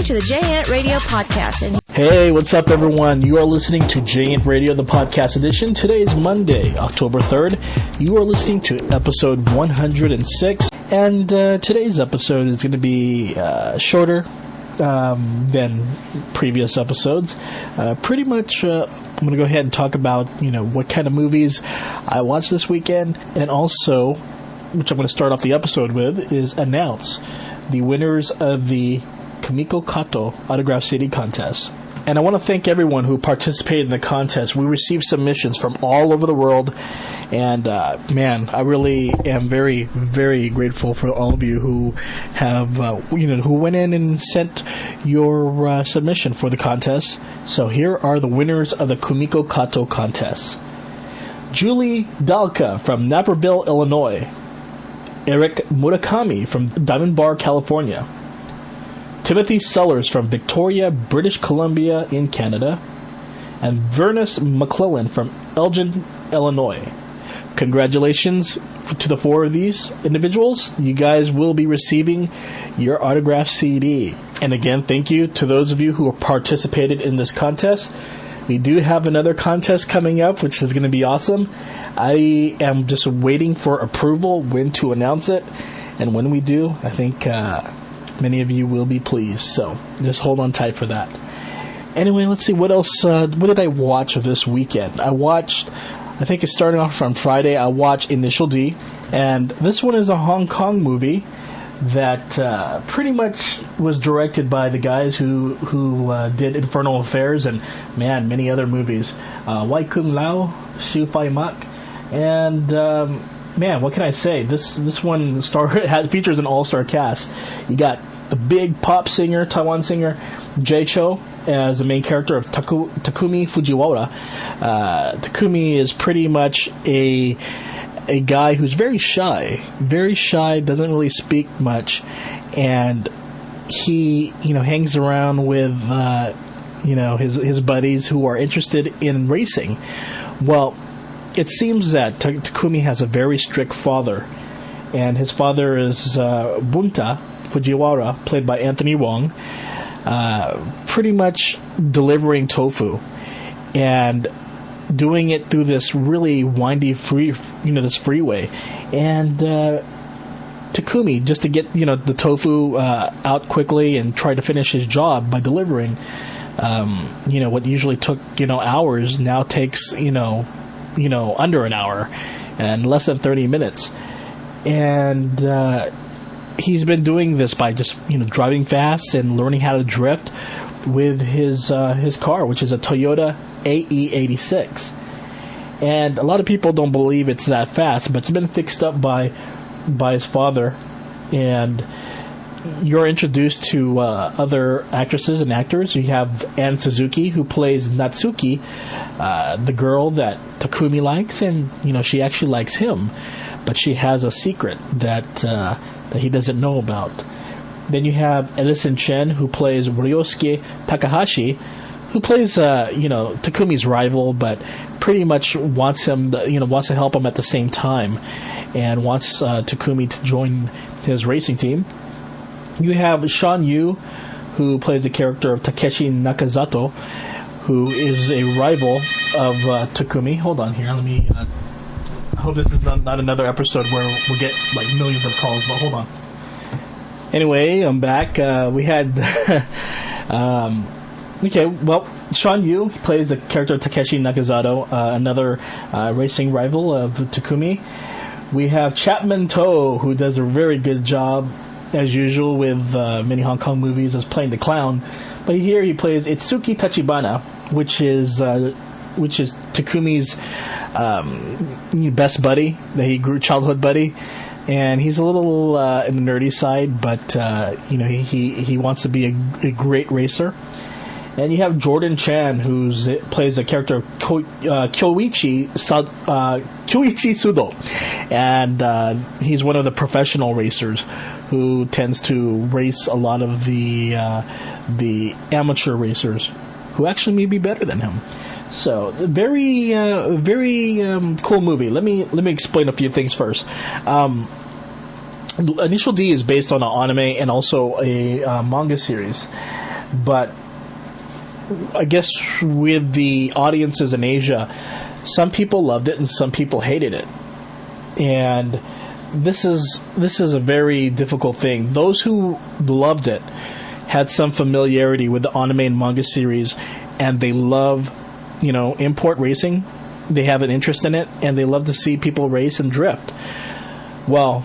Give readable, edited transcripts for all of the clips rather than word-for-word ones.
to the JANT Radio Podcast. Hey, what's up, everyone? You are listening to JANT Radio, the podcast edition. Today is Monday, October 3rd. You are listening to episode 106. And today's episode is going to be shorter than previous episodes. Pretty much, I'm going to go ahead and talk about, what kind of movies I watched this weekend. And also, which I'm going to start off the episode with, is announce the winners of the Kumiko Kato Autograph CD Contest. And I want to thank everyone who participated in the contest. We received submissions from all over the world. And, man, I really am very, very grateful for all of you who have, who went in and sent your submission for the contest. So here are the winners of the Kumiko Kato contest. Julie Dalka from Naperville, Illinois. Eric Murakami from Diamond Bar, California. Timothy Sellers from Victoria, British Columbia in Canada. And Vernus McClellan from Elgin, Illinois. Congratulations to the four of these individuals. You guys will be receiving your autographed CD. And again, thank you to those of you who participated in this contest. We do have another contest coming up, which is going to be awesome. I am just waiting for approval when to announce it. And when we do, I think many of you will be pleased. So just hold on tight for that. Anyway, let's see. What else? What did I watch this weekend? I think it's starting off from Friday. I watched Initial D. And this one is a Hong Kong movie that pretty much was directed by the guys who did Infernal Affairs and, man, many other movies. Wai Kung Lao, Shu Fai Mak. And, man, what can I say? This one features an all-star cast. You got the big pop singer, Taiwan singer, Jay Cho, as the main character of Takumi Fujiwara. Takumi is pretty much a guy who's very shy, doesn't really speak much, and he, hangs around with, his buddies who are interested in racing. Well, it seems that Takumi has a very strict father, and his father is Bunta Fujiwara, played by Anthony Wong, pretty much delivering tofu, and doing it through this really windy this freeway. And Takumi, just to get the tofu out quickly and try to finish his job by delivering, what usually took hours now takes under an hour and less than 30 minutes. And he's been doing this by just driving fast and learning how to drift with his car, which is a Toyota AE86. And a lot of people don't believe it's that fast, but it's been fixed up by his father. And you're introduced to other actresses and actors. You have Anne Suzuki, who plays Natsuki, the girl that Takumi likes, and she actually likes him, but she has a secret that he doesn't know about. Then you have Edison Chen, who plays Ryosuke Takahashi, who plays Takumi's rival, but pretty much wants him wants to help him at the same time, and wants Takumi to join his racing team. You have Sean Yu, who plays the character of Takeshi Nakazato, who is a rival of Takumi. Hold on here, let me. I hope this is not another episode where we'll get millions of calls, but hold on. Anyway, I'm back. We had Sean Yu plays the character of Takeshi Nakazato, another racing rival of Takumi. We have Chapman To, who does a very good job, as usual, with many Hong Kong movies, as playing the clown. But here he plays Itsuki Tachibana, which is Takumi's best buddy, that he grew childhood buddy. And he's a little in the nerdy side, but he wants to be a great racer. And you have Jordan Chan, who plays the character of Kyoichi Sudo, and he's one of the professional racers who tends to race a lot of the amateur racers, who actually may be better than him. So, very cool movie. Let me explain a few things first. Initial D is based on an anime and also a manga series. But I guess with the audiences in Asia, some people loved it and some people hated it. And this is a very difficult thing. Those who loved it had some familiarity with the anime and manga series, and they love, import racing. They have an interest in it, and they love to see people race and drift. Well,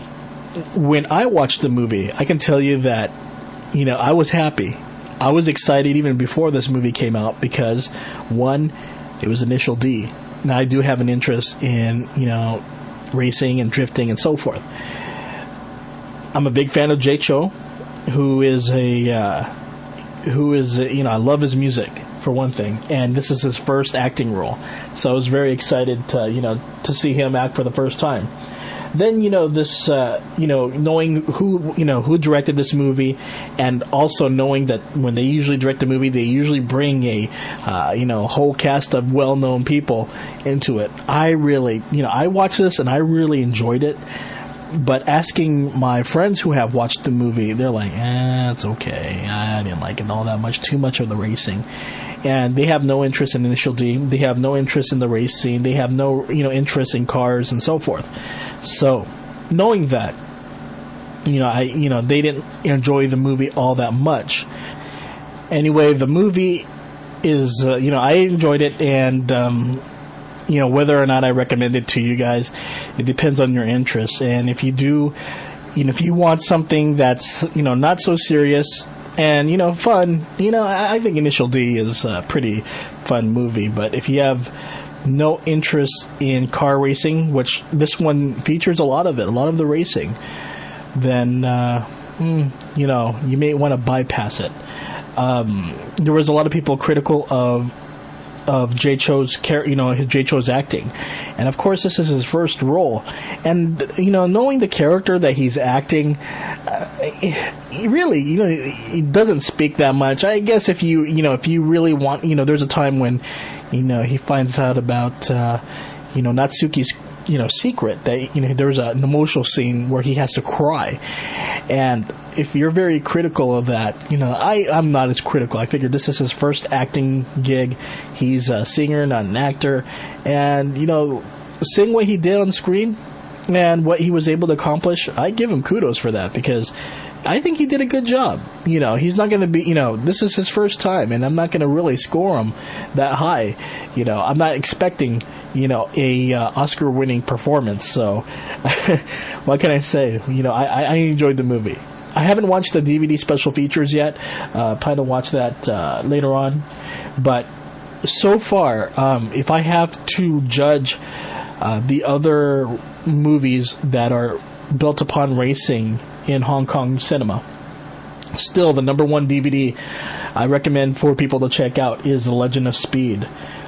when I watched the movie, I can tell you that, I was happy. I was excited even before this movie came out because, one, it was Initial D. Now, I do have an interest in, racing and drifting and so forth. I'm a big fan of Jay Cho, I love his music, for one thing, and this is his first acting role. So I was very excited to see him act for the first time. Then, knowing who directed this movie, and also knowing that when they usually direct a movie, they usually bring a, whole cast of well-known people into it. I really, I watched this and I really enjoyed it. But asking my friends who have watched the movie, they're like, it's okay. I didn't like it all that much. Too much of the racing. And they have no interest in Initial D. They have no interest in the race scene. They have no, interest in cars and so forth. So, knowing that, they didn't enjoy the movie all that much. Anyway, the movie is, I enjoyed it, and, whether or not I recommend it to you guys, it depends on your interests. And if you do, if you want something that's, not so serious and, fun, I think Initial D is a pretty fun movie. But if you have no interest in car racing, which this one features a lot of the racing, then, you may want to bypass it. There was a lot of people critical of Jay Cho's Jay Cho's acting, and of course this is his first role, and knowing the character that he's acting, he really he doesn't speak that much. I guess if you really want, there's a time when he finds out about Natsuki's secret, that there's an emotional scene where he has to cry, and if you're very critical of that, I'm not as critical. I figured this is his first acting gig. He's a singer, not an actor, and seeing what he did on screen and what he was able to accomplish, I give him kudos for that, because I think he did a good job. He's not going to be, this is his first time, and I'm not going to really score him that high. I'm not expecting, a Oscar-winning performance. So, what can I say? I enjoyed the movie. I haven't watched the DVD special features yet. Plan to watch that later on. But so far, if I have to judge the other movies that are built upon racing in Hong Kong cinema, still the number one DVD I recommend for people to check out is The Legend of Speed,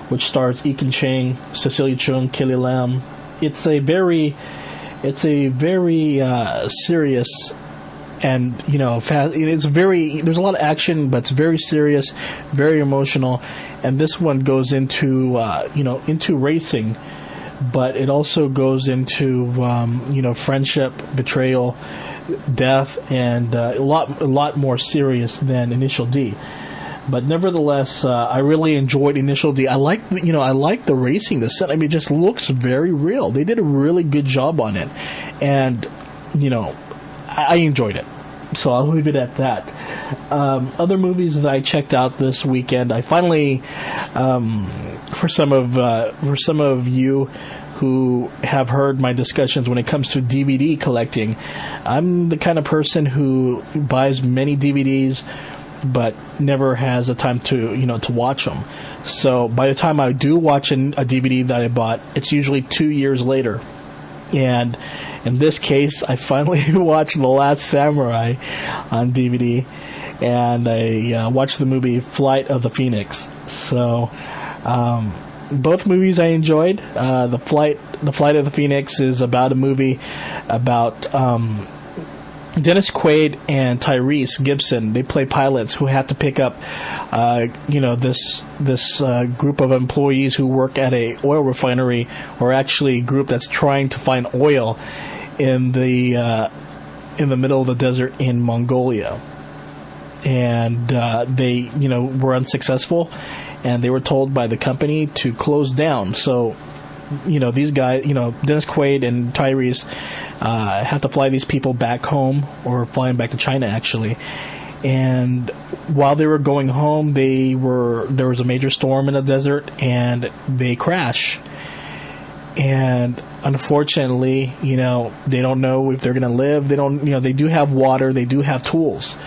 which stars Ekin Cheng, Cecilia Chung, Kelly Lam. It's a very serious and fast. There's a lot of action, but it's very serious, very emotional, and this one goes into into racing, but it also goes into friendship, betrayal, death, and a lot more serious than Initial D. But nevertheless, I really enjoyed Initial D. I like the racing. The set, it just looks very real. They did a really good job on it, and I enjoyed it. So I'll leave it at that. Other movies that I checked out this weekend, I finally, for some of you who have heard my discussions when it comes to DVD collecting, I'm the kind of person who buys many DVDs but never has the time to watch them. So by the time I do watch a DVD that I bought, it's usually 2 years later. And in this case, I finally watched The Last Samurai on DVD, and I watched the movie Flight of the Phoenix. So both movies I enjoyed. The Flight of the Phoenix is about a movie about Dennis Quaid and Tyrese Gibson. They play pilots who have to pick up this group of employees who work at a oil refinery, or actually a group that's trying to find oil in the middle of the desert in Mongolia. and they were unsuccessful, and they were told by the company to close down. So these guys, Dennis Quaid and Tyrese have to fly these people back home, or fly them back to China actually. And while they were going home, there was a major storm in the desert, and they crash. And unfortunately, they don't know if they're going to live. They don't, they do have water, they do have tools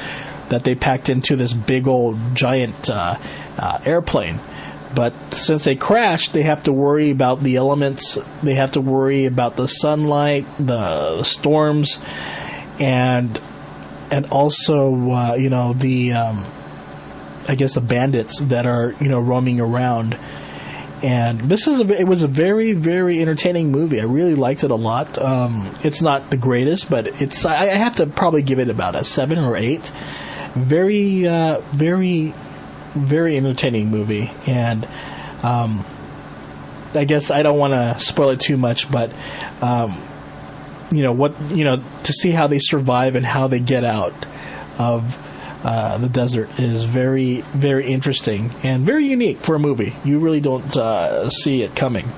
that they packed into this big old giant airplane. But since they crashed, they have to worry about the elements. They have to worry about the sunlight, the storms, and also, the bandits that are, roaming around. And it was a very, very entertaining movie. I really liked it a lot. It's not the greatest, but I have to probably give it about a 7 or 8. Very, very, very entertaining movie. And, I guess I don't want to spoil it too much, but, to see how they survive and how they get out of the desert is very, very interesting and very unique for a movie. You really don't see it coming.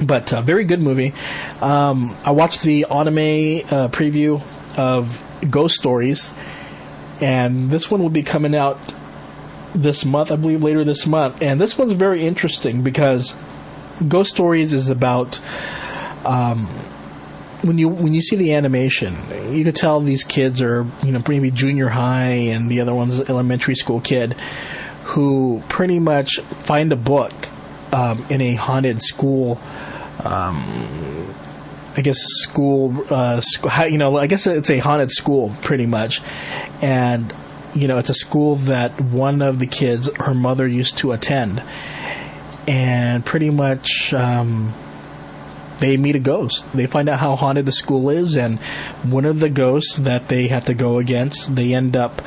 But very good movie. I watched the anime preview of Ghost Stories, and this one will be coming out this month, I believe later this month. And this one's very interesting because Ghost Stories is about... When you see the animation, you could tell these kids are, maybe junior high, and the other one's an elementary school kid, who pretty much find a book in a haunted school. I guess it's a haunted school pretty much, and it's a school that one of the kids, her mother, used to attend, and pretty much. They meet a ghost. They find out how haunted the school is, and one of the ghosts that they have to go against, they end up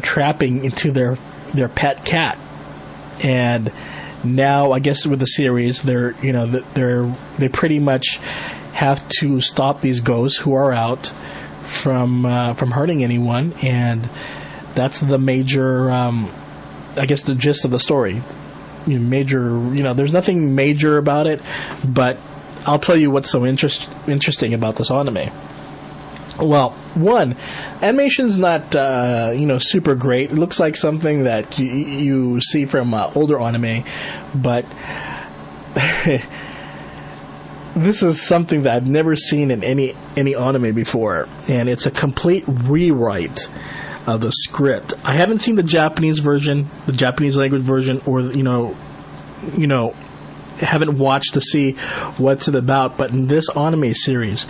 trapping into their pet cat. And now, I guess with the series, they pretty much have to stop these ghosts who are out from hurting anyone, and that's the major, I guess, the gist of the story. There's nothing major about it, but I'll tell you what's so interesting about this anime. Well, one, animation's not, super great. It looks like something that you see from older anime, but this is something that I've never seen in any anime before, and it's a complete rewrite of the script. I haven't seen the Japanese version, the Japanese language version, or haven't watched to see what's it about. But in this anime series,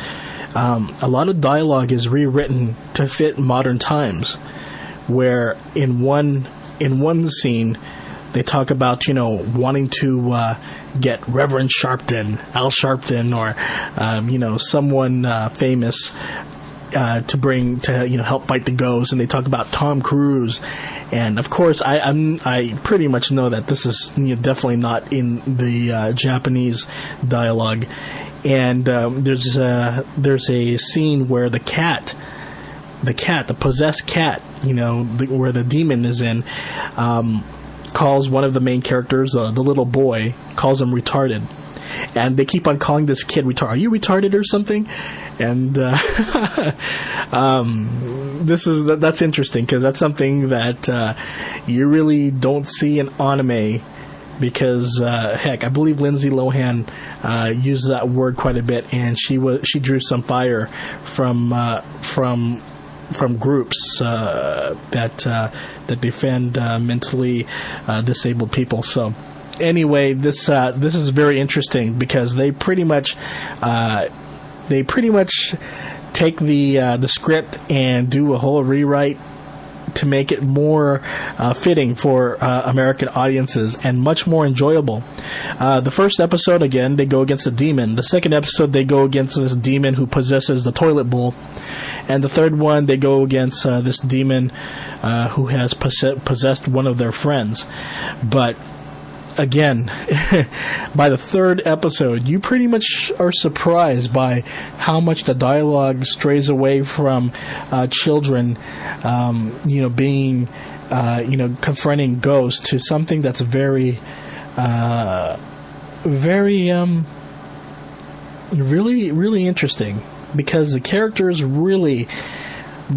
a lot of dialogue is rewritten to fit modern times. Where in one scene, they talk about wanting to get Reverend Sharpton, Al Sharpton, or someone famous. To help fight the ghosts, and they talk about Tom Cruise, and of course I pretty much know that this is definitely not in the Japanese dialogue. And there's a scene where the possessed cat, where the demon is in, calls one of the main characters, the little boy, calls him retarded. And they keep on calling this kid retarded. Are you retarded or something? And that's interesting, because that's something that you really don't see in anime. Because heck, I believe Lindsay Lohan used that word quite a bit, and she drew some fire from groups that defend mentally disabled people. So. Anyway, this is very interesting because they pretty much take the script and do a whole rewrite to make it more fitting for American audiences and much more enjoyable. The first episode, again, they go against a demon. The second episode, they go against this demon who possesses the toilet bowl. And the third one, they go against this demon who has possessed one of their friends. But again, by the third episode, you pretty much are surprised by how much the dialogue strays away from children, being, confronting ghosts to something that's very, really, really interesting, because the characters really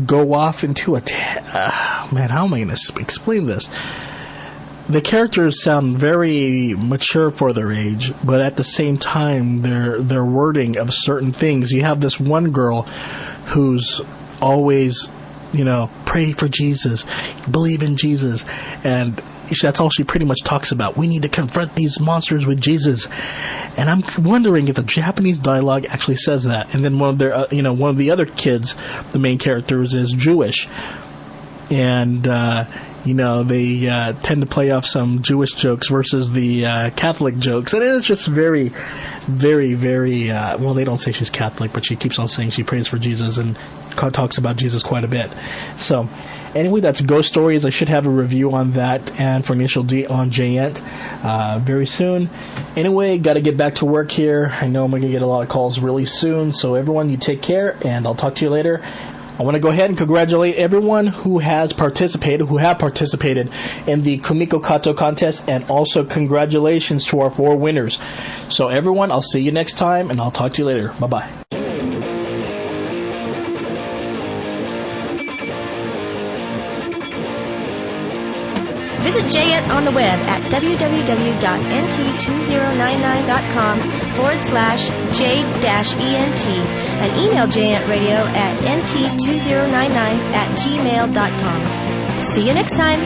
go off into man, how am I going to explain this? The characters sound very mature for their age, but at the same time, their wording of certain things. You have this one girl who's always, pray for Jesus, believe in Jesus, and that's all she pretty much talks about. We need to confront these monsters with Jesus. And I'm wondering if the Japanese dialogue actually says that. And then one of the other kids, the main characters, is Jewish, and they tend to play off some Jewish jokes versus the Catholic jokes. And it's just very, very, very, they don't say she's Catholic, but she keeps on saying she prays for Jesus and talks about Jesus quite a bit. So, anyway, that's Ghost Stories. I should have a review on that and for Initial D on JENT very soon. Anyway, got to get back to work here. I know I'm going to get a lot of calls really soon. So, everyone, you take care, and I'll talk to you later. I want to go ahead and congratulate everyone who have participated in the Kumiko Kato contest, and also congratulations to our 4 winners. So everyone, I'll see you next time, and I'll talk to you later. Bye-bye. Visit JENT on the web at www.nt2099.com/J-ENT and email JENTradio at nt2099@gmail.com. See you next time.